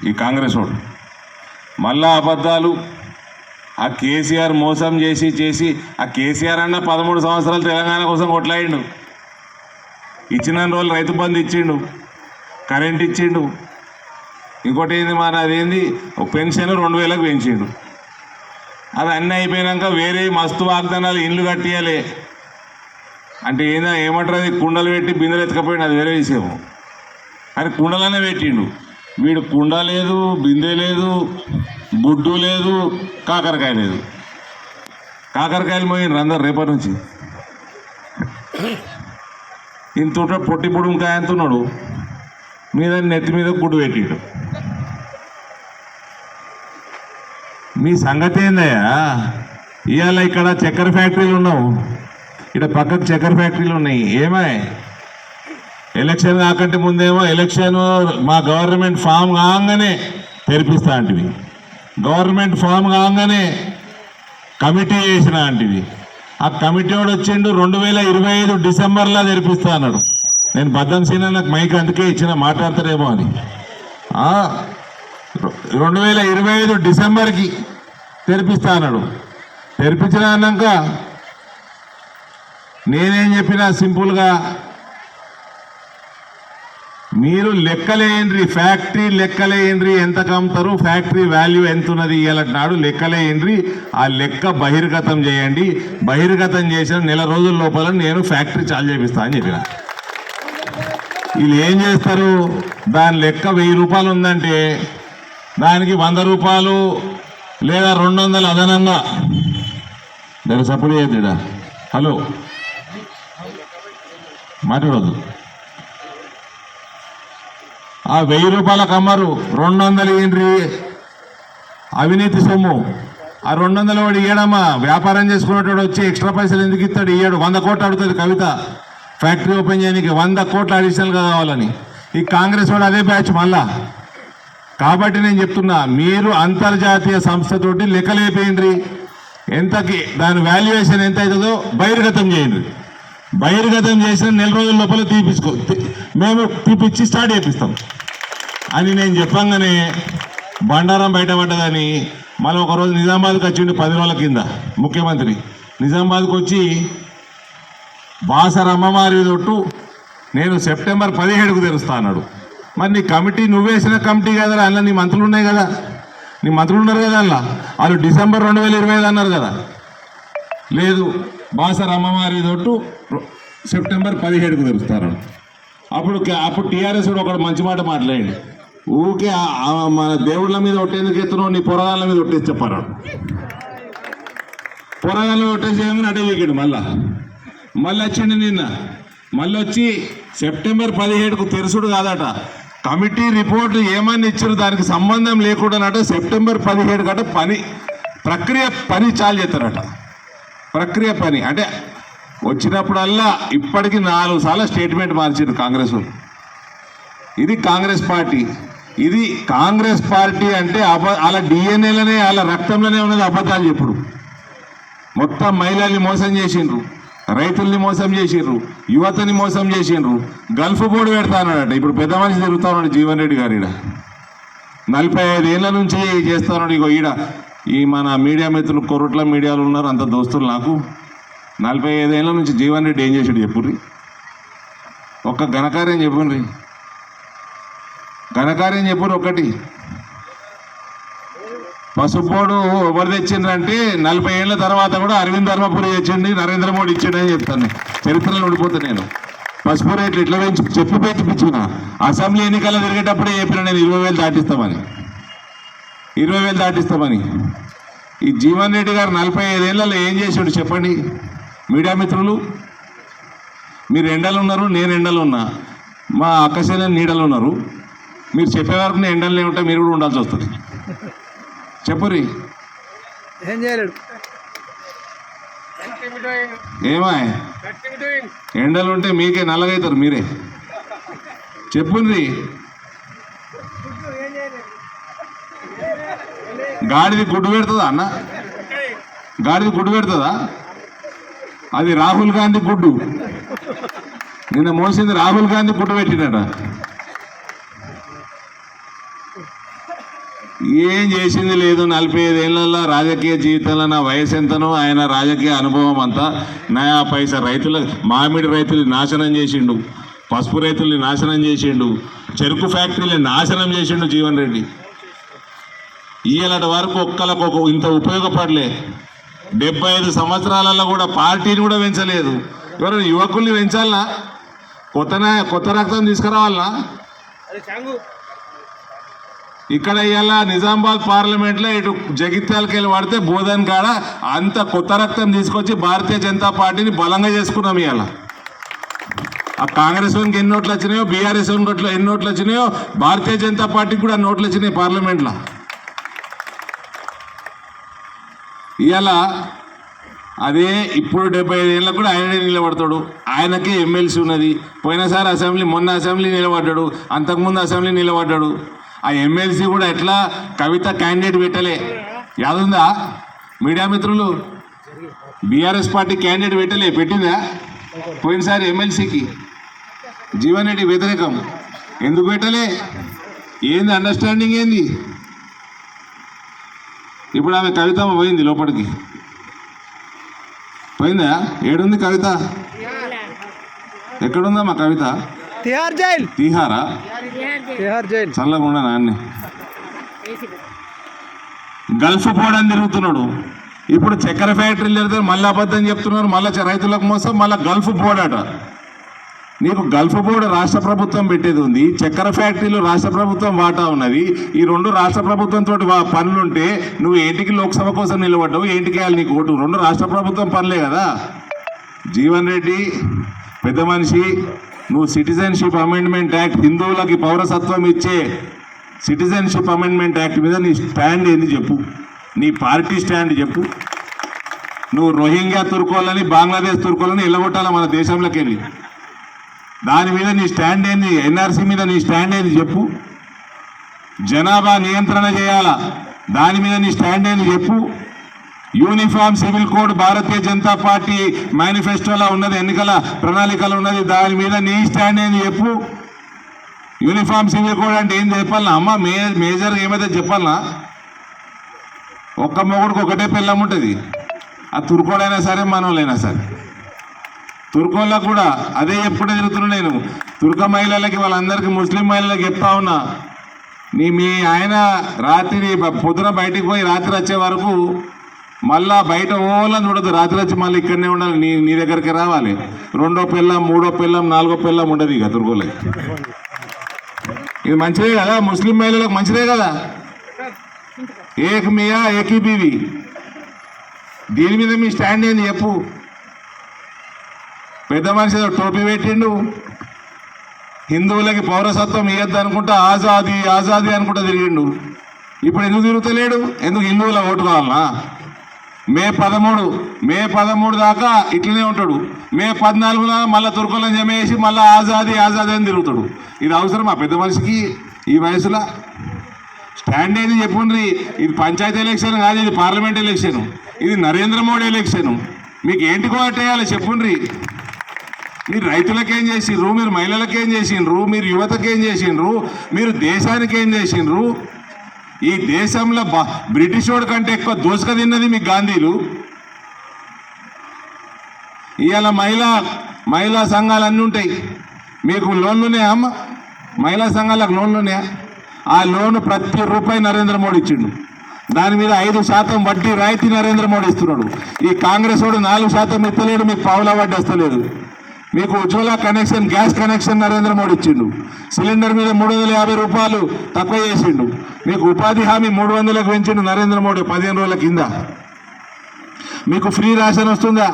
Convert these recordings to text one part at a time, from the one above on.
ఈ కాంగ్రెస్ వాడు మళ్ళా అబద్ధాలు. ఆ కేసీఆర్ మోసం చేసి ఆ కేసీఆర్ అన్న 13 సంవత్సరాలు తెలంగాణ కోసం కొట్లాడిండు. ఇచ్చిన రోజులు రైతు బంధు ఇచ్చిండు, కరెంట్ ఇచ్చిండు, ఇంకోటి ఏంది మన అదేంది పెన్షన్ 2000కు పెంచిండు. అది అన్నీ అయిపోయాక వేరే మస్తు వాగ్దానాలు, ఇండ్లు కట్టియాలి అంటే ఏమంటారు, అది కుండలు పెట్టి బిందెలు ఎత్తుకపోయిండు, అది వేరే విషయము. అని కుండలనే పెట్టిండు. వీడు కుండ లేదు, బిందె లేదు, బుడ్డు లేదు, కాకరకాయ లేదు. కాకరకాయలు మోయినరు అందరు రేపటి నుంచి. ఇంత పొట్టి పొడుంకాయ అంటున్నాడు, మీద నెత్తి మీద గుడ్డు పెట్టిండు. మీ సంగతి ఏందయ్యా? ఇవాళ ఇక్కడ చక్కెర ఫ్యాక్టరీలు ఉన్నావు, ఇక్కడ పక్కకు చక్కెర ఫ్యాక్టరీలు ఉన్నాయి. ఏమాయ్ ఎలక్షన్ కాకంటే ముందేమో ఎలక్షన్ మా గవర్నమెంట్ ఫామ్ కాగానే తెరిపిస్తా అంటివి, గవర్నమెంట్ ఫామ్ కాగానే కమిటీ చేసిన అంటివి. ఆ కమిటీ వాడు వచ్చిండు 2025 డిసెంబర్లో తెరిపిస్తా అన్నాడు. నేను బద్దం సీన నాకు మైక్ అందుకే ఇచ్చిన, మాట్లాడతారేమో అని. 2025 డిసెంబర్కి తెరిపిస్తా అన్నాడు. తెరిపించిన అన్నాక నేనేం చెప్పినా సింపుల్గా, మీరు లెక్కలేయండ్రి, ఫ్యాక్టరీ లెక్కలేయండ్రి, ఎంత కమ్ముతారు, ఫ్యాక్టరీ వాల్యూ ఎంత ఉన్నది ఇవాళ నాడు లెక్కలేయండ్రి. ఆ లెక్క బహిర్గతం చేయండి. బహిర్గతం చేసిన నెల రోజుల లోపల నేను ఫ్యాక్టరీ చాలు చేపిస్తా అని చెప్పిన. వీళ్ళు ఏం చేస్తారు, దాని లెక్క 1000 రూపాయలు ఉందంటే దానికి 100 రూపాయలు లేదా 200 అదనంగా. దాన్ని సపోర్ట్ చేయద్దా? హలో మాట్లాడద్దు. ఆ 1000 రూపాయలకు అమ్మరు, 200 ఏంటి అవినీతి సొమ్ము. ఆ 200 వాడు ఇయ్యడమ్మా, వ్యాపారం చేసుకునేటోడు వచ్చి ఎక్స్ట్రా పైసలు ఎందుకు ఇస్తాడు? ఇయ్యాడు. 100 కోట్లు అడుగుతుంది కవిత ఫ్యాక్టరీ ఓపెన్ చేయడానికి, 100 కోట్లు అడిషనల్గా కావాలని. ఈ కాంగ్రెస్ వాడు అదే బ్యాచ్ మళ్ళా. కాబట్టి నేను చెప్తున్నా, మీరు అంతర్జాతీయ సంస్థతోటి లెక్కలేపేయండి, ఎంతకి దాని వాల్యుయేషన్ ఎంత అవుతుందో బహిర్గతం చేయండి. బహిర్గతం చేసిన నెల రోజుల లోపల మేము తీపిచ్చి స్టార్ట్ చేపిస్తాం అని నేను చెప్పంగానే బండారం బయటపడ్డదని. మళ్ళీ ఒకరోజు నిజామాబాద్కి వచ్చిండు 10 రోజుల కింద ముఖ్యమంత్రి. నిజామాబాద్కి వచ్చి బాసరమ్మవారి తొట్టు నేను సెప్టెంబర్ 17కు తెరుస్తా అన్నాడు. మరి నీ కమిటీ నువ్వేసిన కమిటీ కదా, అందులో నీ మంత్రులు ఉన్నాయి కదా, నీ మంత్రులు ఉన్నారు కదా, అందులో వాళ్ళు డిసెంబర్ 2025 అన్నారు కదా. లేదు, బాసర అమ్మవారి తోటు సెప్టెంబర్ 17కు తెరుస్తారు. అప్పుడు టీఆర్ఎస్ కూడా ఒకటి మంచి మాట మాట్లాడండి. ఊరికే మన దేవుళ్ళ మీద ఒట్టేందుకు ఎత్తున్నావు, నీ పొరగాళ్ళ మీద ఒట్టేసి చెప్పారు. పొరగాళ్ళ ఒట్టేసి అటే వీకెండ్ మళ్ళీ వచ్చిండు నిన్న. మళ్ళీ వచ్చి సెప్టెంబర్ 17కు తెరుసుడు కాదట, కమిటీ రిపోర్ట్ ఏమని ఇచ్చారు దానికి సంబంధం లేకుండానట సెప్టెంబర్ 17 గట ప్రక్రియ పని చాలు చేస్తారట. ప్రక్రియ పని అంటే వచ్చినప్పుడల్లా ఇప్పటికీ 4 సార్లు స్టేట్మెంట్ మార్చారు కాంగ్రెస్. ఇది కాంగ్రెస్ పార్టీ. ఇది కాంగ్రెస్ పార్టీ అంటే వాళ్ళ డిఎన్ఏలోనే, వాళ్ళ రక్తంలోనే ఉన్నది అబద్ధాలు చెప్పుడు. మొత్తం మహిళల్ని మోసం చేసిండ్రు, రైతుల్ని మోసం చేసిండ్రు, యువతని మోసం చేసిండ్రు. గల్ఫ్ బోర్డు పెడతానట. ఇప్పుడు పెద్ద మనిషి తిరుగుతా ఉన్నాడు జీవన్ రెడ్డి గారు. ఈడ 45 ఏళ్ళ నుంచి చేస్తున్నాడు. ఇగో ఈడ ఈ మన మీడియా మిత్రులు కొరుట్ల మీడియాలు ఉన్నారు, అంత దోస్తులు నాకు. 45 ఏళ్ళ నుంచి జీవన్ రెడ్డి ఏం చేసాడు చెప్పుర్రి? ఒక్క ఘనకార్యం చెప్పుర్రి, ఘనకార్యం చెప్పుర్రి ఒకటి. పసుపోడు ఎవరు తెచ్చిండ్రంటే 40 ఏళ్ళ తర్వాత కూడా అరవింద్ ధర్మపురి తెచ్చిండి, నరేంద్ర మోడీ ఇచ్చాడని చెప్తాను. చరిత్రలో ఉండిపోతా నేను. పసుపు రేట్లు ఇట్లా పెంచి చెప్పిపించిన అసెంబ్లీ ఎన్నికల్లో తిరిగేటప్పుడే చెప్పిన నేను 20,000 దాటిస్తామని, 20,000 దాటిస్తామని. ఈ జీవన్ రెడ్డి గారు 45 ఏళ్ళలో ఏం చేసాడు చెప్పండి మీడియా మిత్రులు? మీరు ఎండలు ఉన్నారు, నేను ఎండలు ఉన్నా, మా అక్కసేన నీడలు ఉన్నారు. మీరు చెప్పే వరకు ఎండలు ఏమిటో మీరు కూడా ఉండాల్సి వస్తుంది. చెప్పురి ఏం చేయలేడు. ఏమా ఎండలు ఉంటే మీకే నల్లగైతారు మీరే. చెప్పుండ్రి. గాడిది గుడ్డు పెడుతుందా అన్న? గాడిది గుడ్డు పెడుతుందా? అది రాహుల్ గాంధీ గుడ్డు. నిన్న మోసింది రాహుల్ గాంధీ గుడ్డు పెట్టినట. ఏం చేసింది లేదు. 45 ఏళ్ళ రాజకీయ జీవితంలో నా వయసు ఎంతనో ఆయన రాజకీయ అనుభవం అంతా. నయా పైసా రైతుల మామిడి రైతులు నాశనం చేసిండు, పసుపు రైతుల్ని నాశనం చేసిండు, చెరుకు ఫ్యాక్టరీని నాశనం చేసిండు జీవన్ రెడ్డి. ఇయ్యాలటి వరకు ఒక్కలకు ఇంత ఉపయోగపడలే. 75 సంవత్సరాలలో కూడా పార్టీని కూడా పెంచలేదు. ఎవరు యువకుల్ని పెంచాలనా? కొత్త రక్తం తీసుకురావాలనా? ఇక్కడ ఇవాళ నిజామాబాద్ పార్లమెంట్లో ఇటు జగిత్యాలకి వెళ్ళి పడితే బోధన్ కాడ అంత కొత్త రక్తం తీసుకొచ్చి భారతీయ జనతా పార్టీని బలంగా చేసుకున్నాం. ఇవాళ ఆ కాంగ్రెస్ వానికి ఎన్ని నోట్లు వచ్చినాయో, బీఆర్ఎస్ వానికి ఎన్ని నోట్లు వచ్చినాయో, భారతీయ జనతా పార్టీకి కూడా నోట్లు వచ్చినాయి పార్లమెంట్లో. ఇవాళ అదే ఇప్పుడు 75 ఏళ్ళకు కూడా ఆయనే నిలబడతాడు. ఆయనకే ఎమ్మెల్సీ ఉన్నది. పోయినసారి అసెంబ్లీ, మొన్న అసెంబ్లీ నిలబడ్డాడు, అంతకుముందు అసెంబ్లీ నిలబడ్డాడు. ఆ ఎమ్మెల్సీ కూడా ఎట్లా కవిత క్యాండిడేట్ పెట్టలే. యాదుందా మీడియా మిత్రులు? బీఆర్ఎస్ పార్టీ క్యాండిడేట్ పెట్టిందా పోయినసారి ఎమ్మెల్సీకి? జీవన్ రెడ్డి వ్యతిరేకం. ఎందుకు పెట్టలే? ఏంది అండర్స్టాండింగ్ ఏంది? ఇప్పుడు ఆమె కవిత పోయింది లోపలికి. పోయిందా? ఏడుంది కవిత? ఎక్కడుందా మా కవిత? తిహార్ జైల్. తీహారా? తిహార్ జైల్. చల్లగా ఉండ నాన్ని. గల్ఫ్ పోవడానికి తిరుగుతున్నాడు. ఇప్పుడు చక్కెర ఫ్యాక్టరీలు తిరుగుతారు, మళ్ళీ అబద్ధం చెప్తున్నారు, మళ్ళీ రైతులకు మోసం, మళ్ళీ గల్ఫ్ పోడట. నీకు గల్ఫ్ బోర్డు రాష్ట్ర ప్రభుత్వం పెట్టేది ఉంది, చక్కెర ఫ్యాక్టరీలు రాష్ట్ర ప్రభుత్వం వాటా ఉన్నది. ఈ రెండు రాష్ట్ర ప్రభుత్వంతో పనులుంటే నువ్వు ఏంటికి లోక్సభ కోసం నిలబడ్డావు? ఏంటికి వేయాలి నీకు ఓటు? రెండు రాష్ట్ర ప్రభుత్వం పనులే కదా. జీవన్ రెడ్డి పెద్ద మనిషి, నువ్వు సిటిజన్షిప్ అమెండ్మెంట్ యాక్ట్, హిందువులకి పౌరసత్వం ఇచ్చే సిటిజన్షిప్ అమెండ్మెంట్ యాక్ట్ మీద నీ స్టాండ్ ఏంది చెప్పు. నీ పార్టీ స్టాండ్ చెప్పు. నువ్వు రోహింగ్యా తుర్కోలని, బంగ్లాదేశ్ తుర్కోలని ఎల్లగొట్టాలా మన దేశంలోకి వెళ్ళి. దాని మీద నీ స్టాండ్ ఏంది? ఎన్ఆర్సీ మీద నీ స్టాండ్ ఏంది చెప్పు. జనాభా నియంత్రణ చేయాలా, దాని మీద నీ స్టాండ్ ఏంది చెప్పు. యూనిఫామ్ సివిల్ కోడ్ భారతీయ జనతా పార్టీ మేనిఫెస్టోలో ఉన్నది, ఎన్నికల ప్రణాళికలు ఉన్నది, దాని మీద నీ స్టాండ్ ఏంది చెప్పు. యూనిఫామ్ సివిల్ కోడ్ అంటే ఏం చెప్పాలన్నా అమ్మ? మేజర్గా ఏమైతే చెప్పాలన్నా? ఒక్క మొగుడికి ఒకటే పిల్లం ఉంటుంది. ఆ తుర్కోడైనా సరే మనోళ్ళైనా సరే. తుర్కోళ్ళకు కూడా అదే ఎప్పుడే తిరుగుతున్నా నేను. తుర్క మహిళలకి, వాళ్ళందరికీ, ముస్లిం మహిళలకు చెప్తా ఉన్నా, మీ ఆయన రాత్రి పొద్దున బయటికి పోయి రాత్రి వచ్చే వరకు మళ్ళా బయట ఓలని చూడదు. రాత్రి వచ్చి మళ్ళీ ఇక్కడనే ఉండాలి, నీ దగ్గరికి రావాలి. రెండో పిల్లం, మూడో పిల్లం, నాలుగో పిల్లం ఉండదు ఇక తుర్కోళ్ళకి. ఇది మంచిదే కదా, ముస్లిం మహిళలకు మంచిదే కదా. ఏక్ మియా ఏకీ బీవి. దీని మీద మీ స్టాండ్ ఏంది చెప్పు. పెద్ద మనిషి టోపీ పెట్టిండు, హిందువులకి పౌరసత్వం ఇవ్వద్దు అనుకుంటా ఆజాదీ ఆజాదీ అనుకుంటా తిరిగిండు. ఇప్పుడు ఎందుకు తిరుగుతలేడు? ఎందుకు హిందువుల ఓటు కావాలనా? మే 13 దాకా ఇట్లనే ఉంటాడు. మే 14 మళ్ళీ తుర్కులను జమ చేసి మళ్ళీ ఆజాదీ ఆజాదీ అని తిరుగుతాడు. ఇది అవసరమా పెద్ద మనిషికి ఈ వయసులో? స్టాండ్ ఏది చెప్పుండ్రి. ఇది పంచాయతీ ఎలక్షన్ కాదు, ఇది పార్లమెంట్ ఎలక్షన్, ఇది నరేంద్ర మోడీ ఎలక్షన్. మీకు ఏంటి కోటేయాలి చెప్పుండ్రి. మీరు రైతులకేం చేసిండ్రు, మీరు మహిళలకేం చేసిండ్రు, మీరు యువతకేం చేసిండ్రు, మీరు దేశానికి ఏం చేసిండ్రు? ఈ దేశంలో బ్రిటిష్ వాడి కంటే ఎక్కువ దోసుక తిన్నది మీ గాంధీలు. ఇవాళ మహిళా సంఘాలు అన్నీ ఉంటాయి. మీకు లోన్లు ఉన్నాయా అమ్మ? మహిళా సంఘాలకు లోన్లు ఉన్నాయా? ఆ లోను ప్రతి రూపాయి నరేంద్ర మోడీ ఇచ్చిండు. దాని మీద 5% వడ్డీ రాయితీ నరేంద్ర మోడీ ఇస్తున్నాడు. ఈ కాంగ్రెస్ వాడు 4% ఇస్తలేడు, మీకు పావులా వడ్డీ వస్తలేదు. మీకు Ujjwala connection, gas connection Narendra Modi ఇచ్చిండు. సిలిండర్ మీద 350 రూపాయలు తక్కువ చేసిండు. మీకు ఉపాధి హామీ 300లకు పెంచిండు నరేంద్ర మోడీ 15 రోజుల కింద. మీకు ఫ్రీ రేషన్ వస్తుందా?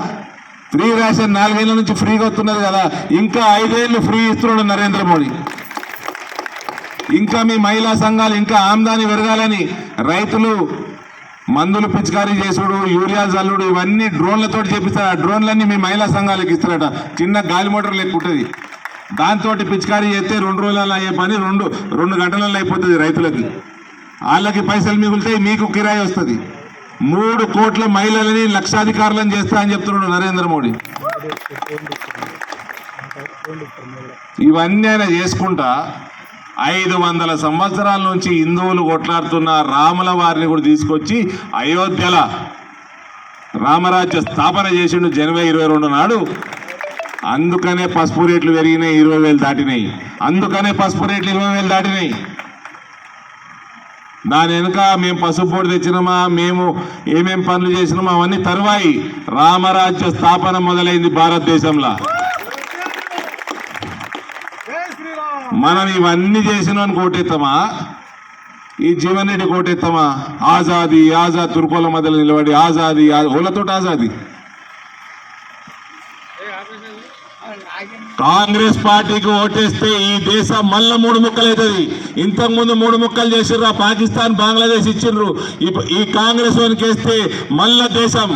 ఫ్రీ రేషన్ 4 ఏళ్ళ నుంచి ఫ్రీగా వస్తున్నది కదా, ఇంకా 5 ఏళ్ళు ఫ్రీ ఇస్తున్నాడు నరేంద్ర మోడీ. ఇంకా మీ మహిళా సంఘాలు ఇంకా ఆమ్దాని పెరగాలని రైతులు మందులు పిచికారీ చేసుడు, యూరియా జల్లుడు, ఇవన్నీ డ్రోన్లతో చేపిస్తారు. ఆ డ్రోన్లన్నీ మీ మహిళా సంఘాలకు ఇస్తారట. చిన్న గాలి మోటార్ లెక్క ఉంటుంది, దాంతో పిచికారీ చేస్తే 2 రోజులలో అయ్యే పని 2 గంటలలో అయిపోతుంది రైతులకి. వాళ్ళకి పైసలు మిగులుతాయి, మీకు కిరాయి వస్తుంది. 3 కోట్ల మహిళలని లక్షాధికారులను చేస్తా అని చెప్తున్నాడు నరేంద్ర మోడీ. ఇవన్నీ ఆయన చేసుకుంటా 500 సంవత్సరాల నుంచి హిందువులు కొట్లాడుతున్న రాముల వారిని కూడా తీసుకొచ్చి అయోధ్యల రామరాజ్య స్థాపన చేసిండు జనవరి 22 నాడు. అందుకనే పసుపు రేట్లు పెరిగినాయి, 20,000 దాటినాయి. అందుకనే పసుపు రేట్లు 20,000 దాటినాయి. దాని వెనుక మేము పసుపు పొడి తెచ్చినామా, మేము ఏమేం పనులు చేసినామా అవన్నీ తరువాయి. రామరాజ్య స్థాపన మొదలైంది భారతదేశంలో. మనం ఇవన్నీ చేసినాం కోటెత్తామా, ఈ జీవన్ రెడ్డి కోటెత్తామా? ఆజాదీ ఆజాద్ తుర్కోల మధ్యలో నిలబడి ఆజాదీ ఓలతోటి ఆజాదీ. కాంగ్రెస్ పార్టీకి ఓటేస్తే ఈ దేశం మళ్ళా 3 ముక్కలు అవుతుంది. ఇంతకుముందు 3 ముక్కలు చేసిర్రు, పాకిస్తాన్ బంగ్లాదేశ్ ఇచ్చిండ్రు. ఈ కాంగ్రెస్ వానికి వేస్తే మళ్ళా దేశం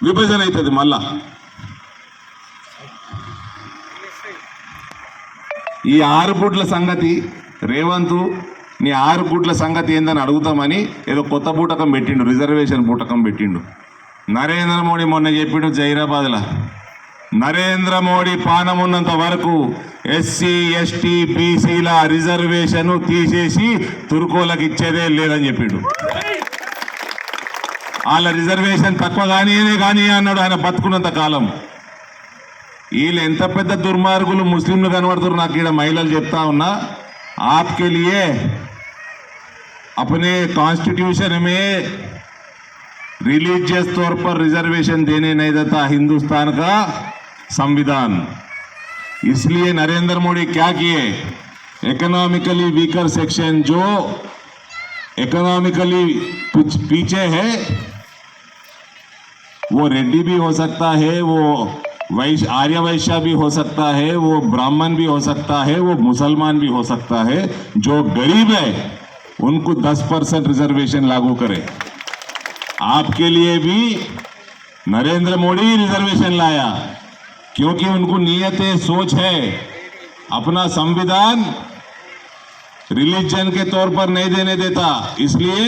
విభజన అవుతుంది. మళ్ళా ఈ 6 గుడ్ల సంగతి రేవంత్, నీ 6 గుడ్ల సంగతి ఏందని అడుగుతామని ఏదో కొత్త బూటకం పెట్టిండు, రిజర్వేషన్ బూటకం పెట్టిండు. నరేంద్ర మోడీ మొన్న చెప్పిండు జైరాబాద్లో, నరేంద్ర మోడీ పానం ఉన్నంత వరకు ఎస్సీ ఎస్టీ బీసీల రిజర్వేషన్ తీసేసి తుర్కోలకు ఇచ్చేదే లేదని చెప్పిండు. వాళ్ళ రిజర్వేషన్ తక్కువ కానీ అన్నాడు ఆయన బతుకున్నంత కాలం. వీళ్ళు ఎంత పెద్ద దుర్మార్గులు ముస్లింలు కనబడుతున్నారు. నాకు ఇక్కడ మహిళలు చెప్తా ఉన్నా, आपके लिए अपने कॉन्स्टिट्यूशन में रिलीजियस तौर पर रिजर्वेशन देने नहीं देता हिंदुस्तान का संविधान. इसलिए नरेंद्र मोदी क्या किए, इकोनॉमिकली वीकर सेक्शन जो इकोनॉमिकली पीछे है वो रेड्डी भी हो सकता है, वो आर्य वैश्य भी हो सकता है, वो ब्राह्मण भी हो सकता है, वो मुसलमान भी हो सकता है. जो गरीब है उनको 10% रिजर्वेशन लागू करे. आपके लिए भी नरेंद्र मोदी रिजर्वेशन लाया क्योंकि उनको नियत सोच है. अपना संविधान रिलीजन के तौर पर नहीं देने देता, इसलिए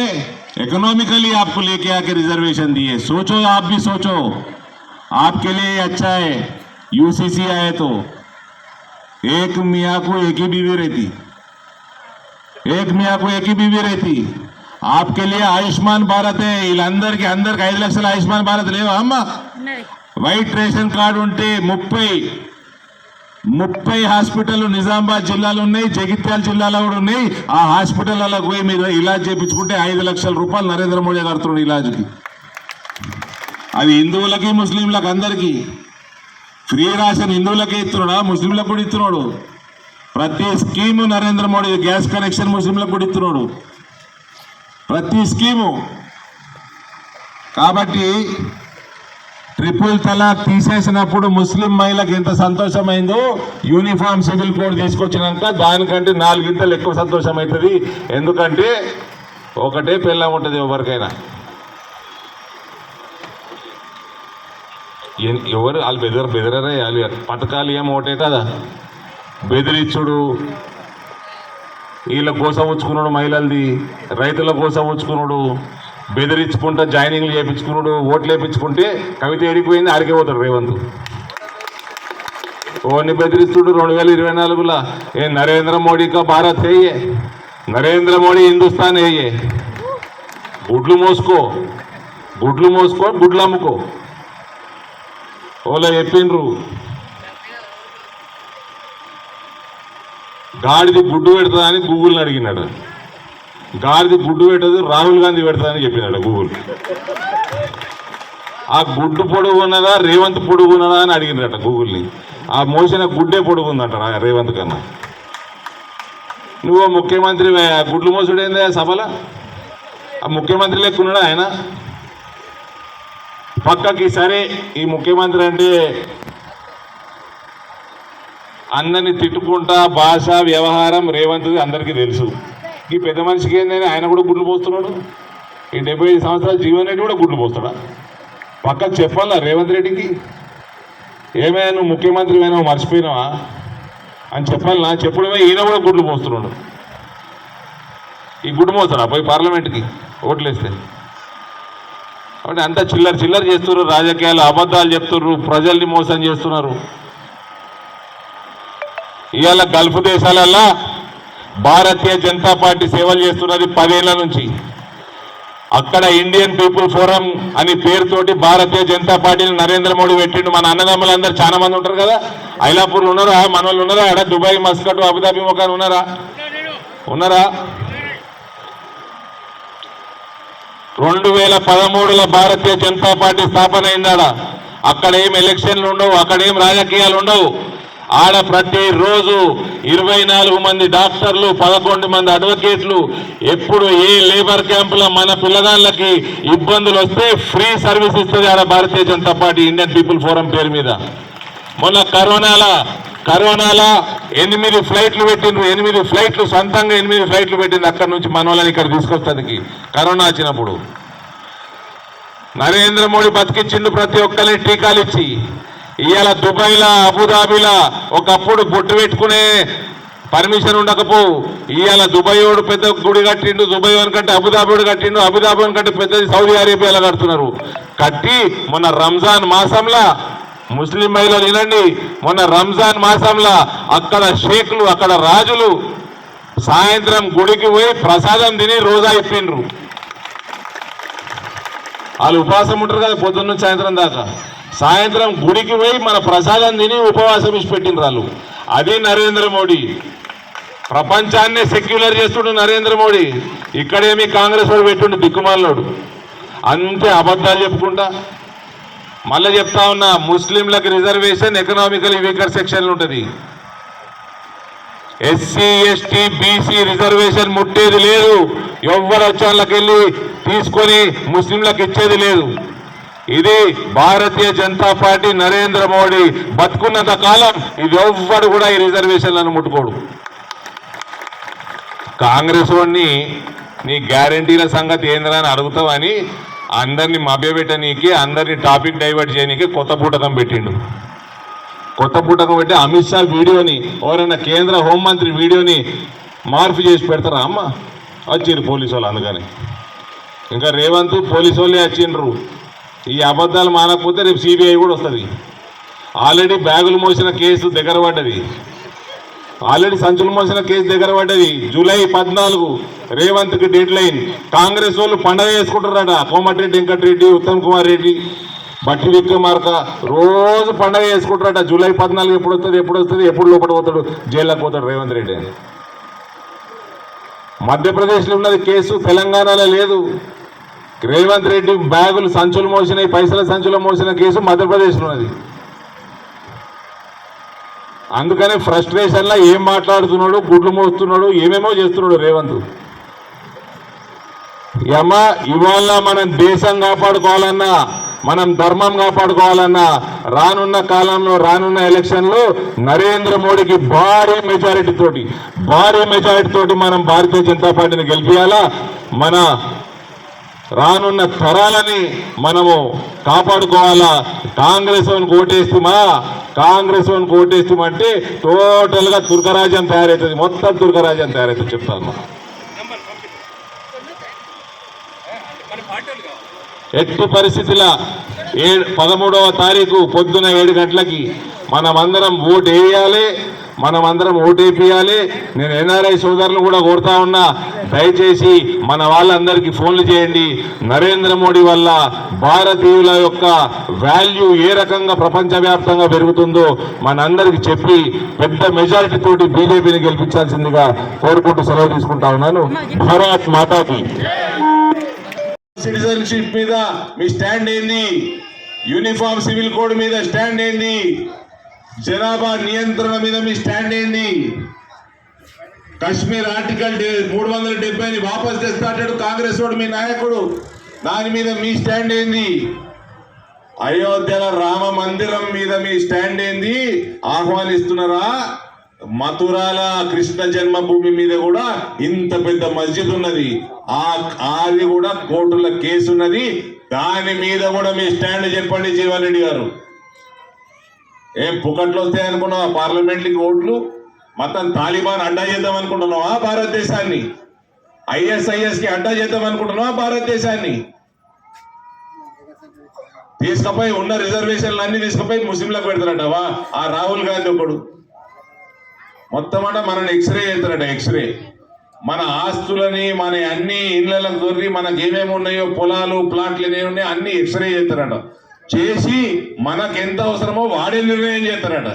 इकोनॉमिकली आपको लेके आके रिजर्वेशन दिए. सोचो, आप भी सोचो, आपके लिए अच्छा है. यूसीसी आए तो एक मियाँ को एक ही बीवी रहती, एक मियाँ को एक ही बीवी रहती. आपके लिए आयुष्मान भारत है. अंदर 5 లక్షల ఆయుష్మాన్ భారత్ లేవా అమ్మ? వైట్ రేషన్ కార్డు ఉంటే 30 హాస్పిటల్ నిజామాబాద్ జిల్లాలో ఉన్నాయి, జగిత్యాల జిల్లాలో కూడా ఉన్నాయి. ఆ హాస్పిటల్లో పోయి మీరు ఇలాజ్ చేయించుకుంటే 5 లక్షల రూపాయలు నరేంద్ర మోడీ కడుతున్నాడు ఇలాజ్కి. అది హిందువులకి ముస్లింలకు అందరికీ ఫ్రీ రేషన్. హిందువులకే ఇస్తున్నాడా, ముస్లింలకు కూడా ఇస్తున్నాడు. ప్రతి scheme Narendra Modi, gas connection ముస్లింలకు కూడా ఇస్తున్నాడు, ప్రతి స్కీము. కాబట్టి ట్రిపుల్ తలాక్ తీసేసినప్పుడు ముస్లిం మహిళకు ఎంత సంతోషమైందో యూనిఫామ్ సివిల్ కోడ్ తీసుకొచ్చినాక దానికంటే 4 గింతలు ఎక్కువ సంతోషం అవుతుంది. ఎందుకంటే ఒకటే పెళ్ళం ఉంటుంది ఎవరికైనా. ఎవరు వాళ్ళు బెదరరే, వాళ్ళు పథకాలు ఏమో ఒకటే కదా, బెదిరించుడు, వీళ్ళ కోసం ఉంచుకున్నాడు, మహిళలది రైతుల కోసం ఉంచుకున్నాడు, బెదిరించుకుంటా జాయినింగ్లు చేయించుకున్నాడు, ఓట్లు వేయించుకుంటే కవిత ఏడిపోయింది, ఆడికే పోతాడు రేవంత్. ఓన్ని బెదిరిస్తుడు. 2024లో ఏ నరేంద్ర మోడీ కా భారత్ है ये, నరేంద్ర మోడీ హిందుస్థాన్ है ये. గుడ్లు మోసుకో గుడ్లు అమ్ముకో. ఓలా చెప్పిండ్రు, గాడిది గుడ్డు పెడతా అని గూగుల్ని అడిగినాడు. గాడిది గుడ్డు పెట్టదు, రాహుల్ గాంధీ పెడతా అని చెప్పినాడు గూగుల్. ఆ గుడ్డు పొడుగున్నదా రేవంత్ పొడుగున్నదా అని అడిగినట గూగుల్ని. ఆ మోసిన గుడ్డే పొడుగుందంట రేవంత్ కన్నా. నువ్వు ముఖ్యమంత్రి, ఆ గుడ్లు మోసుడేంది సభలో? ఆ ముఖ్యమంత్రి లెక్కున్నాడా ఆయన? పక్కకి సరే ఈ ముఖ్యమంత్రి అంటే అందరిని తిట్టుకుంటా భాష వ్యవహారం రేవంత్ అందరికీ తెలుసు. ఈ పెద్ద మనిషికి ఏందని ఆయన కూడా గుడ్లు పోస్తున్నాడు. ఈ 75 సంవత్సరాల జీవన్ రెడ్డి కూడా గుడ్లు పోస్తాడా? పక్కకు చెప్పాలా రేవంత్ రెడ్డికి, ఏమైనా నువ్వు ముఖ్యమంత్రి అయినా మర్చిపోయినావా అని చెప్పాలనా? చెప్పడమే ఈయన కూడా గుడ్లు పోస్తున్నాడు. ఈ గుడ్డు మోస్తాడా పోయి పార్లమెంట్కి ఓట్లేస్తే? కాబట్టి అంతా చిల్లర చేస్తున్నారు, రాజకీయాలు అబద్ధాలు చెప్తున్నారు, ప్రజల్ని మోసం చేస్తున్నారు. ఇవాళ గల్ఫ్ దేశాలల్లో భారతీయ జనతా పార్టీ సేవలు చేస్తున్నది 10 ఏళ్ల నుంచి. అక్కడ ఇండియన్ పీపుల్ ఫోరం అని పేరుతోటి భారతీయ జనతా పార్టీని నరేంద్ర మోడీ పెట్టిండు. మన అన్నదమ్ములందరూ చాలా మంది ఉంటారు కదా, ఐలాపూర్లు ఉన్నారా, మన వాళ్ళు ఉన్నారా, ఆడ దుబాయ్, మస్కట్, అబుదాబి మొకాన్ ఉన్నారా? 2013లో భారతీయ జనతా పార్టీ స్థాపన అయిందాడ. అక్కడేం ఎలక్షన్లు ఉండవు, అక్కడేం రాజకీయాలు ఉండవు. ఆడ ప్రతిరోజు 24 మంది డాక్టర్లు, 11 మంది అడ్వకేట్లు, ఎప్పుడు ఏ లేబర్ క్యాంపులో మన పిల్లగాళ్ళకి ఇబ్బందులు వస్తే ఫ్రీ సర్వీస్ ఇస్తుంది ఆడ Bharatiya Janata Party Indian people forum పేరు మీద. మొన్న కరోనాలో 8 ఫ్లైట్లు పెట్టిండ్రు, 8 ఫ్లైట్లు సొంతంగా 8 ఫ్లైట్లు పెట్టింది అక్కడి నుంచి మన వాళ్ళని ఇక్కడ తీసుకొస్తానికి. కరోనా వచ్చినప్పుడు నరేంద్ర మోడీ బతికిచ్చిండు ప్రతి ఒక్కరికి టీకాలు ఇచ్చి. ఇవాళ దుబాయ్లా, అబుదాబిలా ఒకప్పుడు బొట్టు పెట్టుకునే పర్మిషన్ ఉండకపోవు. ఇవాళ దుబాయోడు పెద్ద గుడి కట్టిండు, దుబాయ్ కంటే అబుదాబిడు కట్టిండు, అబుదాబి కంటే పెద్దది సౌదీ అరేబియాలో కడుతున్నారు. కట్టి మొన్న రంజాన్ మాసంలో ముస్లిం మహిళలు వినండి, మొన్న రంజాన్ మాసంలో అక్కడ షేక్లు, అక్కడ రాజులు సాయంత్రం గుడికి పోయి ప్రసాదం తిని రోజా ఇప్పిండ్రు. వాళ్ళు ఉపవాసం ఉంటారు కదా పొద్దున్న నుంచి సాయంత్రం దాకా. సాయంత్రం గుడికి పోయి మన ప్రసాదం తిని ఉపవాసం ఇచ్చి పెట్టిండ్రు వాళ్ళు. అది నరేంద్ర మోడీ. ప్రపంచాన్నే సెక్యులర్ చేస్తుండు నరేంద్ర మోడీ. ఇక్కడేమి కాంగ్రెస్ వాడు పెట్టుండు దిక్కుమాలోడు. అంతే అబద్ధాలు చెప్పుకుంటా. మళ్ళీ చెప్తా ఉన్నా, ముస్లింలకు రిజర్వేషన్ ఎకనామికల్ వీకర్ సెక్షన్ ఉంటుంది. ఎస్సీ, ఎస్టీ, బీసీ రిజర్వేషన్ ముట్టేది లేదు. ఎవరు వచ్చాళ్ళకి వెళ్ళి తీసుకొని ముస్లింలకు ఇచ్చేది లేదు. ఇది భారతీయ జనతా పార్టీ నరేంద్ర మోడీ బతుకున్నంత కాలం ఇది ఎవ్వడు కూడా ఈ రిజర్వేషన్లను ముట్టుకోడు. కాంగ్రెస్ వాడిని నీ గ్యారంటీల సంగతి ఏందిరా అని అడుగుతావని అందరినీ మభ్యపెట్టనీకి, అందరినీ టాపిక్ డైవర్ట్ చేయనీకి కొత్త పుటకం పెట్టిండు. కొత్త పుటకం పెట్టి అమిత్ షా వీడియోని, ఎవరైనా కేంద్ర హోంమంత్రి వీడియోని మార్పు చేసి పెడతారా అమ్మ? వచ్చిండ్రు పోలీసు వాళ్ళు. అందుకని ఇంకా రేవంత్ పోలీసు వాళ్ళే వచ్చిండ్రు. ఈ అబద్ధాలు మానకపోతే రేపు సిబిఐ కూడా వస్తుంది. ఆల్రెడీ బ్యాగులు మోసిన కేసు దగ్గర పడ్డది, ఆల్రెడీ సంచులు మోసిన కేసు దగ్గర పడ్డది. జూలై 14 రేవంత్కి డెడ్ లైన్. కాంగ్రెస్ వాళ్ళు పండగ చేసుకుంటారట. కోమటిరెడ్డి వెంకటరెడ్డి, ఉత్తమ్ కుమార్ రెడ్డి, బట్టి విక్రమార్క రోజు పండగ చేసుకుంటారట. జూలై 14 ఎప్పుడు వస్తుంది, ఎప్పుడు లోపల పోతాడు, జైల్లోకి పోతాడు రేవంత్ రెడ్డి అని. మధ్యప్రదేశ్లో ఉన్నది కేసు, తెలంగాణలో లేదు. రేవంత్ రెడ్డి బ్యాగులు సంచులు మోసిన, పైసల సంచులు మోసిన కేసు మధ్యప్రదేశ్లో ఉన్నది. అందుకనే ఫ్రస్ట్రేషన్లో ఏం మాట్లాడుతున్నాడు, గుడ్లు మోస్తున్నాడు, ఏమేమో చేస్తున్నాడు రేవంత్. అమ్మా ఇవాళ మనం దేశం కాపాడుకోవాలన్నా, మనం ధర్మం కాపాడుకోవాలన్నా రానున్న కాలంలో, రానున్న ఎలక్షన్లో నరేంద్ర మోడీకి భారీ మెజారిటీ తోటి మనం భారతీయ జనతా పార్టీని గెలిపియాలా. మన రానున్న తరాలని మనము కాపాడుకోవాలా. కాంగ్రెస్ వానికి ఓటేస్తామంటే టోటల్గా తుర్కరాజ్యం తయారవుతుంది, మొత్తం తుర్కరాజ్యం తయారవుతుంది చెప్తాను. ఎట్టి పరిస్థితుల 13వ తారీఖు పొద్దున 7 గంటలకి మనమందరం ఓటు వేయాలి, మనమందరం ఓటేపియాలి. నేను ఎన్ఆర్ఐ సోదరులు కూడా కోరుతా ఉన్నా, దయచేసి మన వాళ్ళందరికీ ఫోన్లు చేయండి. నరేంద్ర మోడీ వల్ల భారతీయుల యొక్క వాల్యూ ఏ రకంగా ప్రపంచవ్యాప్తంగా పెరుగుతుందో మనందరికీ చెప్పి పెద్ద మెజారిటీ తోటి బీజేపీని గెలిపించాల్సిందిగా కోరుకుంటూ సెలవు తీసుకుంటా ఉన్నాను. భారత్ మాతాకి. సిటిజన్షిప్ మీద మీ స్టాండ్ ఏంది? యూనిఫామ్ సివిల్ కోడ్ మీద స్టాండ్ ఏంది? జనాభా నియంత్రణ మీద మీ స్టాండ్ ఏంది? కశ్మీర్ ఆర్టికల్ 370ని వాపస్ తెస్తాడు కాంగ్రెస్ వాడు, మీ నాయకుడు. దాని మీద మీ స్టాండ్ ఏంది? అయోధ్యలో రామ మందిరం మీద మీ స్టాండ్ ఏంది? ఆహ్వానిస్తున్నారా? మథురాల కృష్ణ జన్మభూమి మీద కూడా ఇంత పెద్ద మస్జిద్ ఉన్నది, అది కూడా కోర్టుల కేసు ఉన్నది. దాని మీద కూడా మీ స్టాండ్ చెప్పండి జీవన్ రెడ్డి గారు. ఏం పుకట్లు వస్తాయి అనుకున్నావా పార్లమెంట్కి ఓట్లు? మొత్తం తాలిబాన్ అడ్డా చేద్దాం అనుకుంటున్నావా భారతదేశాన్ని? ISISకి అడ్డా చేద్దాం అనుకుంటున్నావా భారతదేశాన్ని? తీసుకుపోయి ఉన్న రిజర్వేషన్లు అన్ని తీసుకుపోయి ముస్లింలకు పెడతారంటావా? ఆ రాహుల్ గాంధీ ఒకడు మొత్తం అంటే మనని ఎక్స్రే చేస్తారట. ఎక్స్రే మన ఆస్తులని మన అన్ని ఇళ్లకు దొరికి మనకి ఏమేమి ఉన్నాయో పొలాలు ప్లాట్లు ఏమేమి ఉన్నాయో అన్ని ఎక్స్రే చేస్తారట. చేసి మనకు ఎంత అవసరమో వాడే నిర్ణయం చేస్తారట.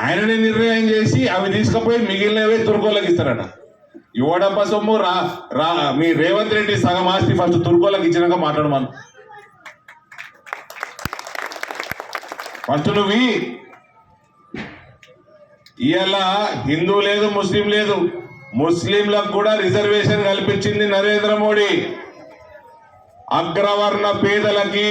ఆయననే నిర్ణయం చేసి అవి తీసుకుపోయి మిగిలినవే తుర్కోళ్ళకి ఇస్తారట. యువడప్ప సొమ్ము మీ రేవంత్ రెడ్డి సగం ఆస్తి ఫస్ట్ తుర్కోళ్ళకి ఇచ్చినాక మాట్లాడమను. ఫస్ట్ నువ్వు ఇవాళ హిందూ లేదు ముస్లిం లేదు, ముస్లింలకు కూడా రిజర్వేషన్ కల్పించింది నరేంద్ర మోడీ. అగ్రవర్ణ పేదలకి,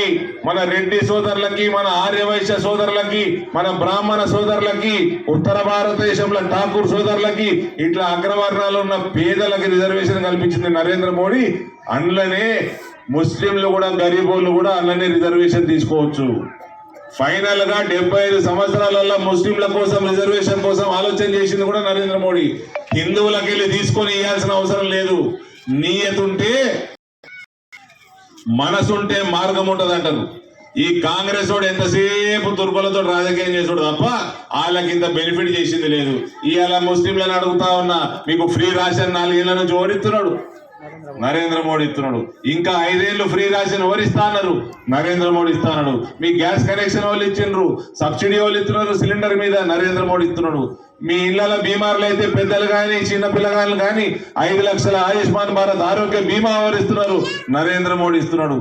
మన రెడ్డి సోదరులకి, మన ఆర్యవైశ్య సోదరులకి, మన బ్రాహ్మణ సోదరులకి, ఉత్తర భారతదేశంలో ఠాకూర్ సోదరులకి, ఇట్లా అగ్రవర్ణాలు ఉన్న పేదలకి రిజర్వేషన్ కల్పించింది నరేంద్ర మోడీ. అందులోనే ముస్లింలు కూడా గరీబోళ్ళు కూడా అందులోనే రిజర్వేషన్ తీసుకోవచ్చు. ఫైనల్ గా 75 సంవత్సరాలలో ముస్లింల కోసం రిజర్వేషన్ కోసం ఆలోచన చేసింది కూడా నరేంద్ర మోడీ. హిందువులకి వెళ్ళి తీసుకొని ఇవ్వాల్సిన అవసరం లేదు. నీయతుంటే మనసుంటే మార్గం ఉంటది అంటారు. ఈ కాంగ్రెస్ వాడు ఎంతసేపు తుర్కులతో రాజకీయం చేసుడు తప్ప వాళ్ళకి ఇంత బెనిఫిట్ చేసింది లేదు. ఇవాళ ముస్లింలను అడుగుతా ఉన్నా, మీకు ఫ్రీ రేషన్ 4 ఏళ్ల నుంచి ఓడిస్తున్నాడు నరేంద్ర మోడీ ఇస్తున్నాడు. ఇంకా 5 ఏళ్ళు ఫ్రీ రేషన్ ఎవరు ఇస్తా అన్నారు? నరేంద్ర మోడీ ఇస్తాడు. మీ గ్యాస్ కనెక్షన్ వాళ్ళు ఇచ్చిండ్రు, సబ్సిడీ వాళ్ళు ఇస్తున్నారు సిలిండర్ మీద, నరేంద్ర మోడీ ఇస్తున్నాడు. మీ ఇళ్ల బీమార్లు అయితే పెద్దలు కానీ చిన్న పిల్లగాళ్ళు కానీ 5 లక్షల ఆయుష్మాన్ భారత్ ఆరోగ్య బీమా ఎవరిస్తున్నారు? నరేంద్ర మోడీ ఇస్తున్నాడు.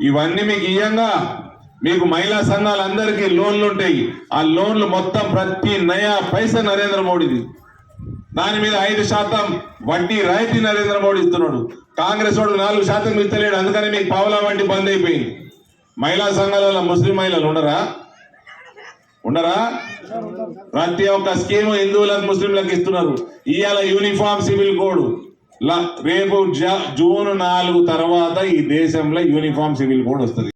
ఇవన్నీ మీకు ఇయ్యంగా మీకు మహిళా సంఘాలందరికీ లోన్లు ఉంటాయి. ఆ లోన్లు మొత్తం ప్రతి నయా పైసా నరేంద్ర మోడీది. దాని మీద 5% వడ్డీ రాయితీ నరేంద్ర మోడీ ఇస్తున్నాడు. కాంగ్రెస్ వాడు 4% ఇస్తలేడు. అందుకని మీకు పావలా వడ్డీ బంద్ అయిపోయింది. మహిళా సంఘాలలో ముస్లిం మహిళలు ఉండరా? ప్రతి ఒక్క స్కీమ్ హిందువులకు ముస్లింలకు ఇస్తున్నారు. ఇవాళ యూనిఫామ్ సివిల్ కోడ్ రేపు జూన్ 4 తర్వాత ఈ దేశంలో యూనిఫామ్ సివిల్ కోడ్ వస్తుంది.